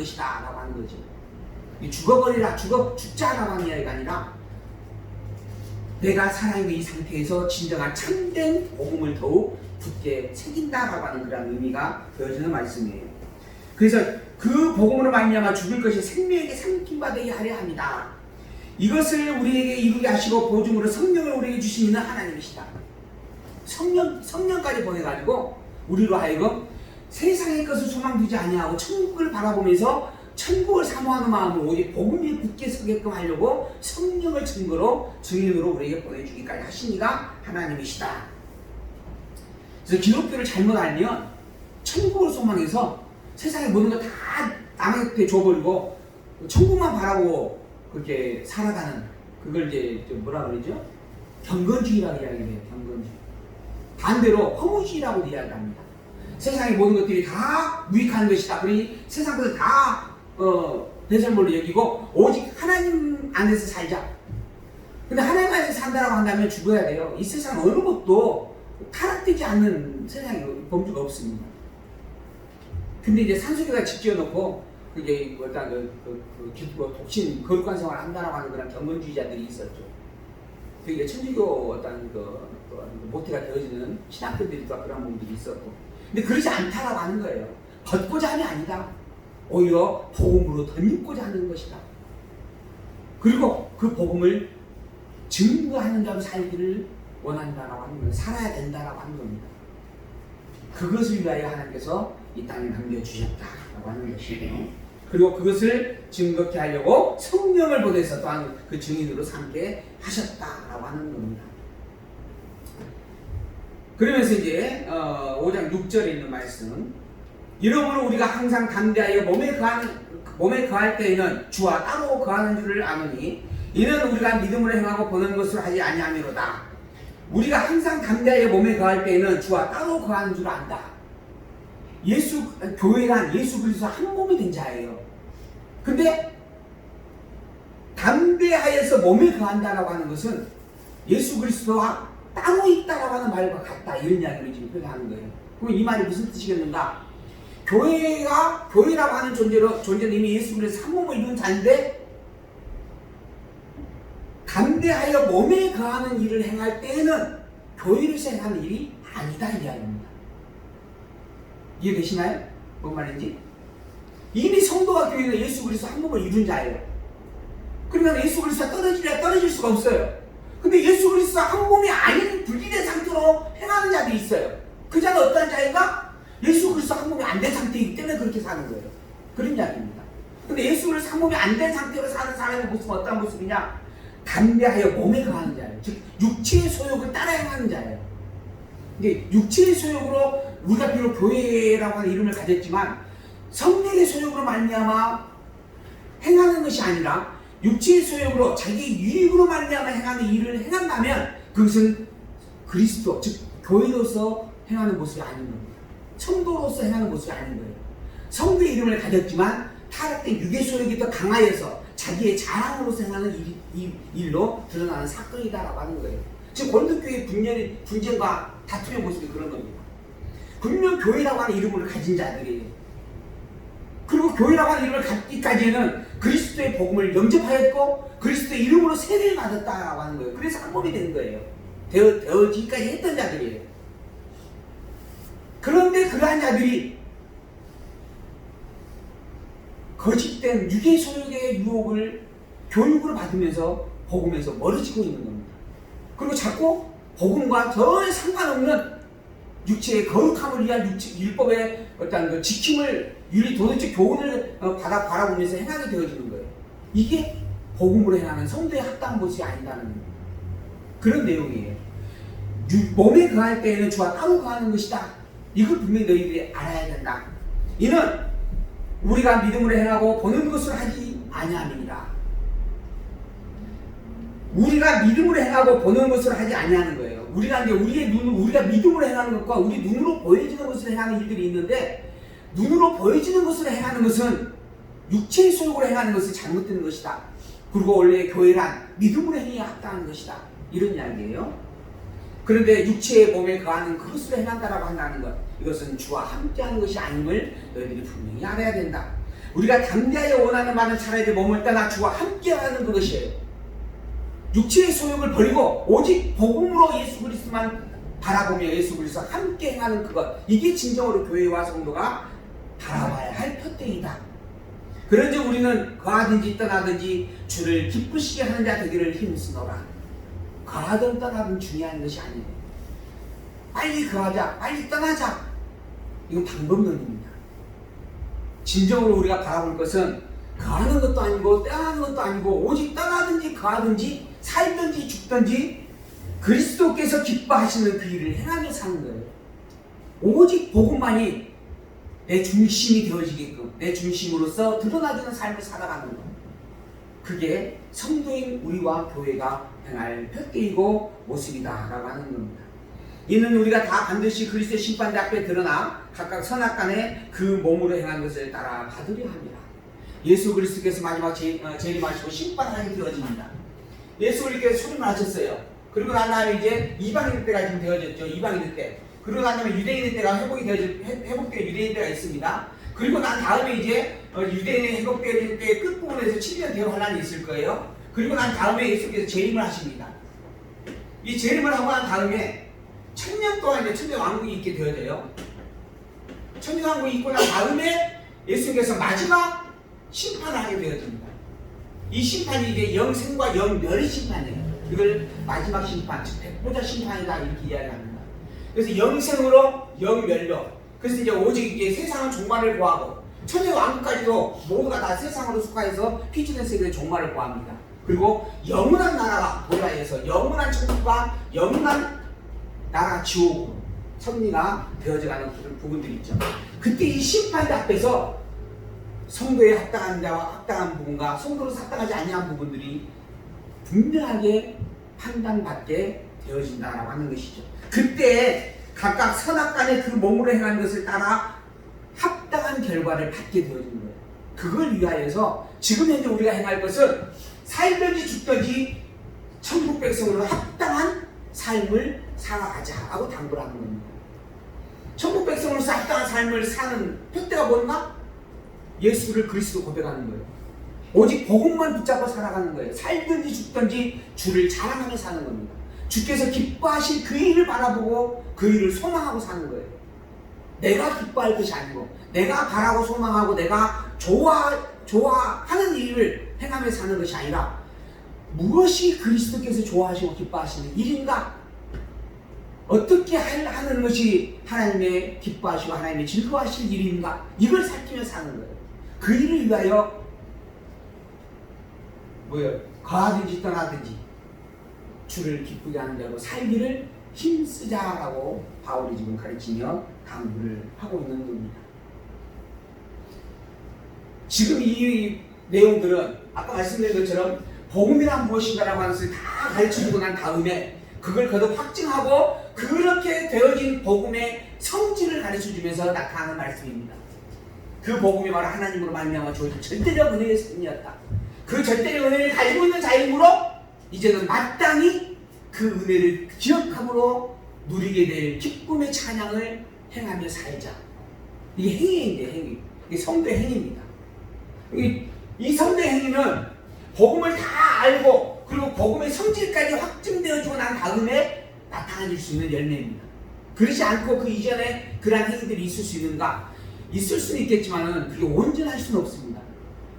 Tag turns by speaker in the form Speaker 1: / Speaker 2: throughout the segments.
Speaker 1: 것이다 라고 하는 거죠. 죽어버리라, 죽자라고 하는 이야기가 아니라 내가 살아있는 이 상태에서 진정한 참된 복음을 더욱 굳게 새긴다라고 하는 그런 의미가 되어지는 말씀이에요. 그래서 그 복음으로 말미암아 죽을 것이 생명에게 삼킴받게 하려 합니다. 이것을 우리에게 이루게 하시고 보증으로 성령을 우리에게 주시는 하나님이시다. 성령까지 보내가지고 우리로 하여금 세상의 것을 소망두지 아니하고 천국을 바라보면서 천국을 사모하는 마음으로 오직 복음이 굳게 서게끔 하려고 성령을 증인으로 우리에게 보내주기까지 하시니가 하나님이시다. 그래서 기독교를 잘못 알면 천국을 소망해서 세상의 모든 거 다 남한테 줘버리고 천국만 바라보고 그렇게 살아가는, 그걸 이제 뭐라 그러죠? 경건주의라고 이야기해요. 경건주의. 반대로 허무주의라고 이야기합니다. 세상의 모든 것들이 다 유익한 것이다. 그러니 세상 것을 다 배설물로 여기고 오직 하나님 안에서 살자. 근데 하나님 안에서 산다라고 한다면 죽어야 돼요. 이 세상 어느 것도 타락되지 않는 세상에 범주가 없습니다. 근데 이제 산소교가 집 지어놓고 그게 어떤 기쁘고 독신 거룩한 생활을 한다라고 하는 그런 경건주의자들이 있었죠. 그게 천주교 어떤 모태가 되어지는 신학교들이 또 그런 분들이 있었고. 근데 그러지 않다라고 하는 거예요. 걷고자 함이 아니다. 오히려 복음으로 덧입고자 하는 것이다. 그리고 그 복음을 증거하는 자로 살기를 원한다라고 하는 거예요. 살아야 된다라고 하는 겁니다. 그것을 위하여 하나님께서 이 땅에 남겨주셨다라고 하는 것이에요. 그리고 그것을 증거케 하려고 성령을 보내서 또한 그 증인으로 삼게 하셨다라고 하는 겁니다. 그러면서 이제 5장 6절에 있는 말씀, 이러므로 우리가 항상 담대하여 몸에 거할 때에는 주와 따로 거하는 줄을 아노니 이는 우리가 믿음으로 행하고 보는 것을 하지 아니하미로다. 우리가 항상 담대하여 몸에 거할 때에는 주와 따로 거하는 줄 안다. 교회란 예수 그리스도 한 몸이 된 자예요. 근데 담대하여서 몸에 거한다라고 하는 것은 예수 그리스도와 따로 있다라고 하는 말과 같다, 이런 이야기를 지금 표현하는 거예요. 그럼 이 말이 무슨 뜻이겠는가? 교회라고 하는 존재는 이미 예수 그리스도 한 몸을 이룬 자인데 담대하여 몸에 거하는 일을 행할 때에는 교회로서 행하는 일이 아니다, 이 이야기입니다. 이해되시나요? 뭔 말인지? 이미 성도와 교회는 예수 그리스도 한 몸을 이룬 자예요. 그러면 예수 그리스도가 떨어질 수가 없어요. 근데 예수 그리스도가 한 몸이 아닌 분리된 상태로 행하는 자들이 있어요. 그 자는 어떤 자인가? 예수 그리스도 한 몸이 안 된 상태이기 때문에 그렇게 사는 거예요. 그런 이야기입니다. 근데 예수 그리스도 한 몸이 안 된 상태로 사는 사람의 모습은 어떤 모습이냐? 담대하여 몸에 거하는 자예요. 즉 육체의 소욕을 따라 행하는 자예요. 이게 육체의 소욕으로 우리가 비록 교회라고 하는 이름을 가졌지만 성령의 소욕으로 말미암아 행하는 것이 아니라 육체의 소욕으로 자기의 유익으로 말미암아 행하는 일을 행한다면 그것은 그리스도, 즉 교회로서 행하는 모습이 아닌 겁니다. 성도로서 행하는 모습이 아닌 거예요. 성도의 이름을 가졌지만 타락된 육의 소욕이 더 강하여서 자기의 자랑으로서 행하는 일로 드러나는 사건이다라고 하는 거예요. 지금 고린도교회의 분쟁과 다툼의 모습이 그런 겁니다. 분명 교회라고 하는 이름을 가진 자들이에요. 그리고 교회라고 하는 이름을 갖기까지는 그리스도의 복음을 영접하였고 그리스도의 이름으로 세례를 받았다라고 하는 거예요. 그래서 한 몸이 되는 거예요. 되어지기까지 했던 자들이에요. 그런데 그러한 자들이 거짓된 육의 소욕의 유혹을 교육으로 받으면서 복음에서 멀어지고 있는 겁니다. 그리고 자꾸 복음과 전혀 상관없는 육체의 거룩함을 위한 율법의 어떤 지킴을 도덕적 교훈을 바라보면서 행하게 되어지는 거예요. 이게 복음으로 행하는 성도의 합당한 모습이 아니다는 그런 내용이에요. 몸에 거할 때에는 주와 따로 거하는 것이다. 이걸 분명히 너희들이 알아야 된다. 이는 우리가 믿음으로 행하고 보는 것을 하지 아니함이니라. 우리가 믿음으로 행하고 보는 것을 하지 아니하는 거예요. 우리가 믿음으로 행하는 것과 우리 눈으로 보여지는 것을 행하는 일들이 있는데, 눈으로 보여지는 것을 행하는 것은 육체의 소욕으로 행하는 것이 잘못된 것이다. 그리고 원래 교회란 믿음으로 행해야 합당한 것이다. 이런 이야기예요. 그런데 육체의 몸에 거하는 그것으로 행한다라고 한다는 것, 이것은 주와 함께하는 것이 아님을 너희들이 분명히 알아야 된다. 우리가 담대하여 원하는 많은 차라리 몸을 떠나 주와 함께하는 그것이에요. 육체의 소욕을 버리고 오직 복음으로 예수 그리스도만 바라보며 예수 그리스도와 함께 행하는 그것, 이게 진정으로 교회와 성도가 바라봐야 할 표대이다. 그런즉 우리는 거하든지 떠나든지 주를 기쁘시게 하는 자 되기를 힘쓰노라. 거하든 떠나든 중요한 것이 아니에요. 빨리 거하자, 빨리 떠나자, 이건 방법론입니다. 진정으로 우리가 바라볼 것은 거하는 것도 아니고 떠나는 것도 아니고 오직 떠나든지 거하든지 살든지 죽든지 그리스도께서 기뻐하시는 그 일을 행하며 사는 거예요. 오직 복음만이 내 중심이 되어지게끔 내 중심으로서 드러나지는 삶을 살아가는 것, 그게 성도인 우리와 교회가 행할 표대이고 모습이다 라고 하는 겁니다. 이는 우리가 다 반드시 그리스도의 심판대 앞에 드러나 각각 선악간에 그 몸으로 행한 것을 따라 받으려 합니다. 예수 그리스도께서 마지막 재림하시고 심판하게 되어집니다. 예수 그리스도께서 수림을 하셨어요. 그리고 난 다음에 이제 이방인들 때가 지금 되어졌죠. 이방인들 때. 그리고 난 다음에 유대인들 때가 회복된 유대인 때가 있습니다. 그리고 난 다음에 이제 유대인의 회복된 때의 끝부분에서 7년 대환란이 있을 거예요. 그리고 난 다음에 예수께서 재림을 하십니다. 이 재림을 하고 난 다음에 1000년 동안 이제 천년왕국이 있게 되어져요. 천년왕국이 있고 난 다음에 예수께서 마지막 심판을 하게 되어집니다. 이 심판이 이제 영생과 영멸의 심판이에요. 이걸 마지막 심판, 즉 백보자 심판이다 이렇게 이야기합니다. 그래서 영생으로 영멸로, 그래서 이제 오직 이제 세상은 종말을 구하고 천년왕국까지도 모두가 다 세상으로 속하여서 피조된 세계의 종말을 구합니다. 그리고 영원한 나라가 도래하여서 영원한 천국과 영원한 나라 지옥으로 섭리가 되어져가는 그런 부분들이 있죠. 그때 이 심판대 앞에서 성도에 합당한 자와 합당한 부분과 성도로서 합당하지 아니한 부분들이 분명하게 판단받게 되어진다라고 하는 것이죠. 그때 각각 선악간에 그 몸으로 행한 것을 따라 합당한 결과를 받게 되어지는 거예요. 그걸 위하여서 지금 현재 우리가 행할 것은 살든지 죽든지 천국 백성으로 합당한 삶을 살아가자라고 당부를 하는 겁니다. 천국 백성으로서 합당한 삶을 사는 표대가 뭔가? 예수를 그리스도 고백하는 거예요. 오직 복음만 붙잡고 살아가는 거예요. 살든지 죽든지 주를 자랑하며 사는 겁니다. 주께서 기뻐하실 그 일을 바라보고 그 일을 소망하고 사는 거예요. 내가 기뻐할 것이 아니고 내가 바라고 소망하고 내가 좋아하는 일을 행하며 사는 것이 아니라 무엇이 그리스도께서 좋아하시고 기뻐하시는 일인가? 어떻게 하는 것이 하나님의 기뻐하시고 하나님의 즐거워하실 일인가? 이걸 살피며 사는 거예요. 그 일을 위하여 거하든지 떠나든지 주를 기쁘게 하는 자로 살기를 힘쓰자라고 바울이 지금 가르치며 강구를 하고 있는 겁니다. 지금 이 내용들은 아까 말씀드린 것처럼 복음이란 무엇인가라고 하는 것을 다 가르쳐주고 난 다음에 그걸 거듭 확증하고 그렇게 되어진 복음의 성질을 가르쳐주면서 나타나는 말씀입니다. 그 복음이 바로 하나님으로 말미암아 주어진 절대적 은혜의 섭리였다. 그 절대적 은혜를 가지고 있는 자이므로 이제는 마땅히 그 은혜를 기억함으로 누리게 될 기쁨의 찬양을 행하며 살자. 이게 행위인데 행위. 이게 성도의 행위입니다. 이 성도의 행위는 복음을 다 알고 그리고 복음의 성질까지 확증되어지고 난 다음에 나타날 수 있는 열매입니다. 그렇지 않고 그 이전에 그러한 행위들이 있을 수 있는가? 있을 수는 있겠지만 그게 온전할 수는 없습니다.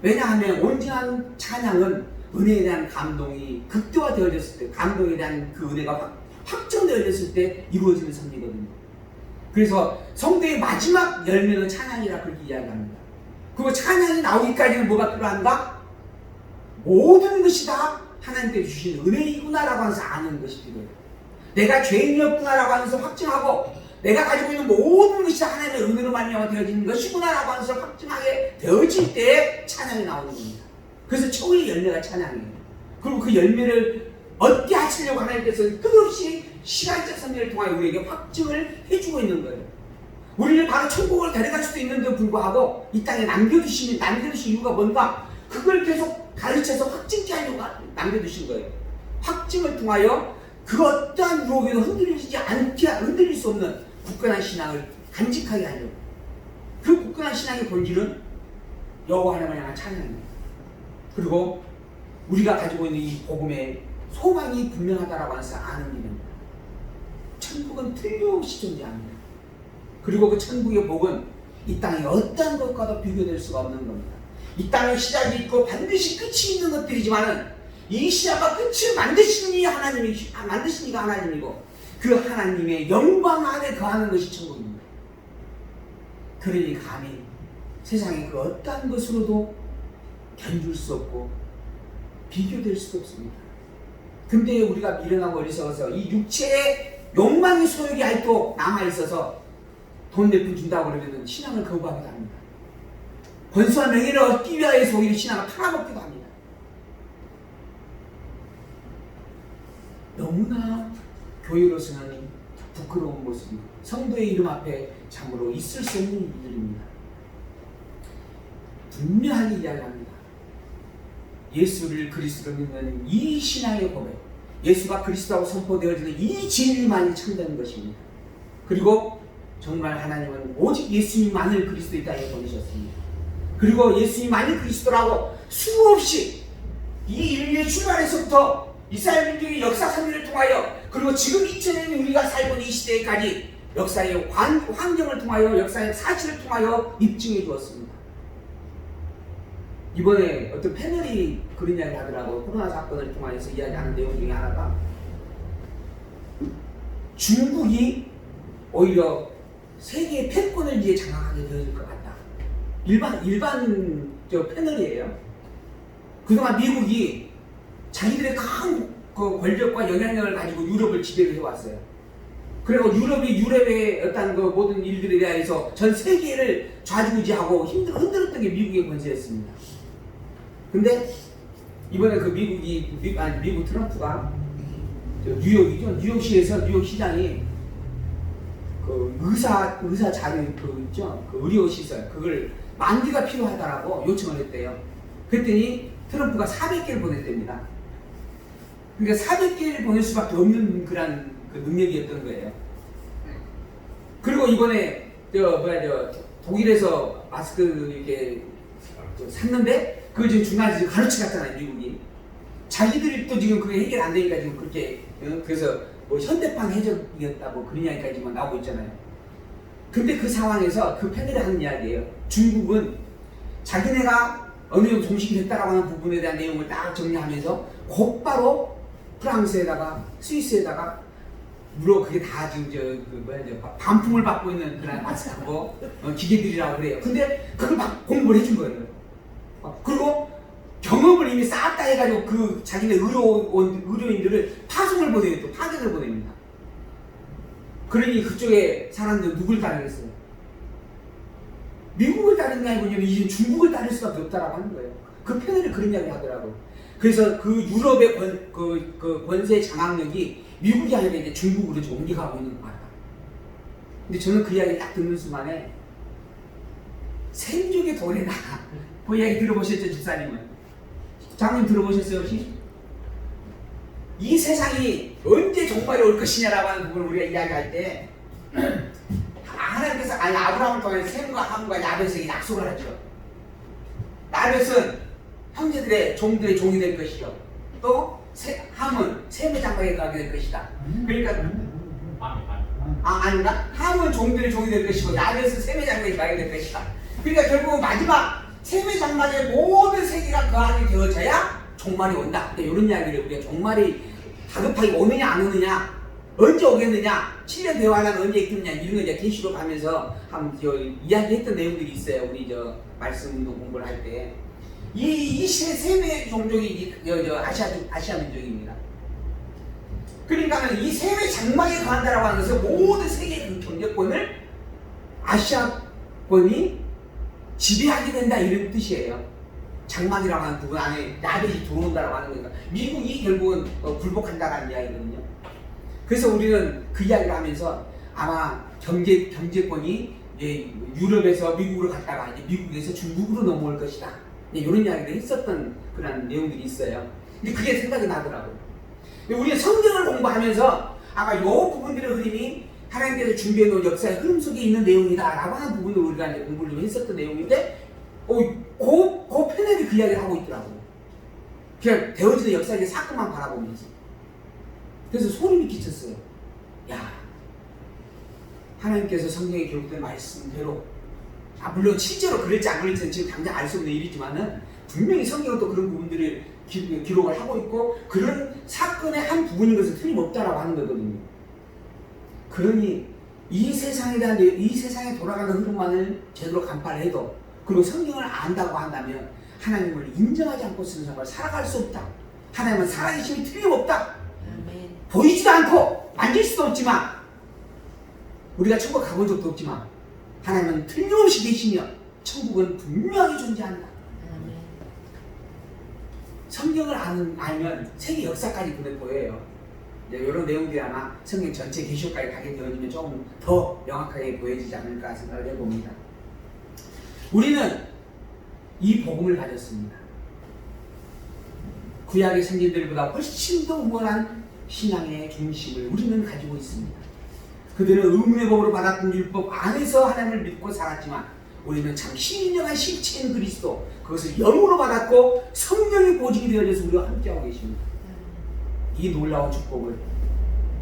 Speaker 1: 왜냐하면 온전한 찬양은 은혜에 대한 감동이 극대화되어졌을 때, 감동에 대한 그 은혜가 확정되어졌을 때 이루어지는 섭리거든요. 그래서 성도의 마지막 열매는 찬양이라 그렇게 이야기합니다. 그리고 찬양이 나오기까지는 뭐가 필요한가? 모든 것이 다 하나님께 주신 은혜이구나라고 하면서 아는 것이 필요해요. 내가 죄인이었구나라고 하면서 확증하고 내가 가지고 있는 모든 것이 다 하나님의 은혜로 말미암아 되어진 것이구나라고 하면서 확증하게 되어질 때 찬양이 나오는 겁니다. 그래서 초의 열매가 찬양이에요. 그리고 그 열매를 얻게 하시려고 하나님께서 끝없이 시간적 섭리를 통하여 우리에게 확증을 해주고 있는 거예요. 우리를 바로 천국을 데려갈 수도 있는데 불구하고 이 땅에 남겨두신 이유가 뭔가? 그걸 계속 가르쳐서 확증케 하려고 남겨두신 거예요. 확증을 통하여 그 어떠한 유혹에도 흔들릴 수 없는 굳건한 신앙을 간직하게 하려고. 그 굳건한 신앙의 본질은 여호와 하나님을 향한 찬양입니다. 그리고 우리가 가지고 있는 이 복음의 소망이 분명하다라고 해서 아는 일입니다. 천국은 틀림없이 존재합니다. 그리고 그 천국의 복은 이 땅의 어떠한 것과도 비교될 수가 없는 겁니다. 이 땅에 시작이 있고 반드시 끝이 있는 것들이지만은 이 시작과 끝을 만드신 이가 하나님이고 그 하나님의 영광 안에 거하는 것이 천국입니다. 그러니 감히 세상의 그 어떠한 것으로도 견줄 수 없고 비교될 수도 없습니다. 근데 우리가 미련하고 어리석어서 이 육체의 욕망의 소욕이 아직도 남아있어서 돈 몇 푼 준다고 그러면 신앙을 거부하기도 합니다. 권수와 명예를 얻기 위하여서 오히려 신앙을 팔아먹기도 합니다. 너무나 교회로서는 부끄러운 모습입니다. 성도의 이름 앞에 참으로 있을 수 없는 일들입니다. 분명하게 이야기합니다. 예수를 그리스도로 믿는 이 신앙의 고백, 예수가 그리스도라고 선포되어지는 이 진리만이 참된 것입니다. 그리고 정말 하나님은 오직 예수님만을 그리스도의 땅에 보내셨습니다. 그리고 예수님만이 그리스도라고 수없이 이 인류의 출발에서부터 이스라엘 민족의 역사 선율을 통하여 그리고 지금 2000년이 우리가 살고 있는 이 시대까지 역사의 환경을 통하여 역사의 사실을 통하여 입증해 주었습니다. 이번에 어떤 패널이 그런 이야기 하더라고요. 코로나 사건을 통해서 이야기하는 내용 중에 하나가 중국이 오히려 세계의 패권을 이제 장악하게 되어질 것 같다. 일반 패널이에요. 그동안 미국이 자기들의 큰 권력과 영향력을 가지고 유럽을 지배를 해왔어요. 그리고 유럽의 어떤 그 모든 일들에 대해서 전 세계를 좌지우지하고 흔들었던 게 미국의 권세였습니다. 근데 이번에 그 미국 트럼프가 뉴욕시에서 뉴욕시장이 그 의사 자료 있죠? 그 의료 시설 그걸 10,000개가 필요하다라고 요청을 했대요. 그랬더니 트럼프가 400개를 보냈답니다. 그러니까 400개를 보낼 수밖에 없는 그런 그 능력이었던 거예요. 그리고 이번에 독일에서 마스크 이렇게 샀는데 그걸 지금 중간에서 가로채 갔잖아요, 미국이. 자기들이 또 지금 그게 해결 안 되니까 지금 그렇게 그래서 뭐 현대판 해적이었다 뭐 그런 이야기까지만 나오고 있잖아요. 근데 그 상황에서 그 패널이 하는 이야기예요. 중국은 자기네가 어느 정도 종식이 됐다라고 하는 부분에 대한 내용을 딱 정리하면서 곧바로 프랑스에다가 스위스에다가 물론 그게 다 지금 반품을 받고 있는 그런 마스크고 기계들이라고 그래요. 근데 그걸 막 공부를 해준 거예요. 그리고 경험을 이미 싹 다 해가지고 그 자기네 의료인들을 파송을 보내요. 또 파견을 보냅니다. 그러니 그쪽에 사람들 누굴 따르겠어요? 미국을 따르는 게 아니고 이제 중국을 따를 수밖에 없다라고 하는 거예요. 그 패널이 그런 이야기 하더라고요. 그래서 그 유럽의 권세 장악력이 미국이 아니라 이제 중국으로 좀 옮겨가고 있는 것 같다. 근데 저는 그 이야기 딱 듣는 순간에 생족의 도래다. 그 이야기 들어보셨죠, 집사님은? 장님 들어보셨어요, 혹시? 이 세상이 언제 종말이 올 것이냐라고 하는 부분을 우리가 이야기할 때 하나님께서 아브라함을 통해 셈과 함과 야벳에게 약속을 하죠. 야벳은 형제들의 종들의 종이 될 것이요. 또 함은 셈의 장막에 가게 될 것이다. 그러니까 아닌가? 함은 종들의 종이 될 것이고 야벳은 셈의 장막에 가게 될 것이다. 그러니까 결국 마지막 셈의 장막에 모든 세계가 거하게 되어져야 종말이 온다. 이런 이야기를 우리가 종말이 다급하게 오느냐 안 오느냐, 언제 오겠느냐, 7년 대화는 언제 있겠느냐 이런 거 이제 계시록 하면서 한번 이야기했던 내용들이 있어요. 우리 말씀 공부를 할 때. 이 셈의 종족이 아시아 민족입니다. 그러니까 이 셈의 장막에 거한다라고 하는 것은 모든 세계의 그 경제권을 아시아권이 지배하게 된다 이런 뜻이에요. 장막이라고 하는 부분 안에 야벳이 들어온다라고 하는 거니까 미국이 결국은 굴복한다라는 이야기거든요. 그래서 우리는 그 이야기를 하면서 아마 경제권이 유럽에서 미국으로 갔다가 이제 미국에서 중국으로 넘어올 것이다. 이런 이야기를 했었던 그런 내용들이 있어요. 근데 그게 생각이 나더라고요. 우리가 성경을 공부하면서 아마 이 부분들의 흐름이 하나님께서 준비해놓은 역사의 흐름 속에 있는 내용이다 라고 하는 부분을 우리가 이제 공부를 좀 했었던 내용인데 그 편하게 그 이야기를 하고 있더라고요. 그냥 되어지는 역사의 사건만 바라보면서. 그래서 소름이 끼쳤어요. 야, 하나님께서 성경에 기록된 말씀대로, 물론 실제로 그럴지 안 그럴지는 지금 당장 알 수 없는 일이지만은 분명히 성경은 또 그런 부분들을 기록을 하고 있고 그런 사건의 한 부분인 것은 틀림없다라고 하는 거거든요. 그러니 이 세상에 돌아가는 흐름만을 제대로 간파를 해도, 그리고 성경을 안다고 한다면 하나님을 인정하지 않고 쓰는 생활을 살아갈 수 없다. 하나님은 살아계심이 틀림없다. 보이지도 않고 만질 수도 없지만, 우리가 천국 가본 적도 없지만 하나님은 틀림없이 계시며 천국은 분명히 존재한다. 성경을 알면 세계 역사까지 그래 보여요. 이런 내용들이 아마 성경 전체 계시록까지 가게 되어지면 조금 더 명확하게 보여지지 않을까 생각을 해봅니다. 우리는 이 복음을 가졌습니다. 구약의 선진들보다 훨씬 더 우월한 신앙의 중심을 우리는 가지고 있습니다. 그들은 의문의 법으로 받았던 율법 안에서 하나님을 믿고 살았지만 우리는 참 신령한 실체인 그리스도, 그것을 영으로 받았고 성령의 보직이 되어져서 우리와 함께하고 계십니다. 이 놀라운 축복을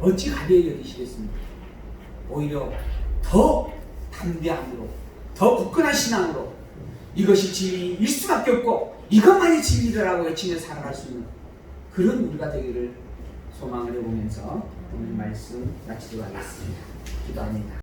Speaker 1: 어찌 가벼이 여기시겠습니까? 오히려 더 담대함으로, 더 굳건한 신앙으로 이것이 진리일 수밖에 없고 이것만이 진리라고 외치며 살아갈 수 있는 그런 우리가 되기를 소망을 해보면서 오늘 말씀 마치도록 하겠습니다. 기도합니다.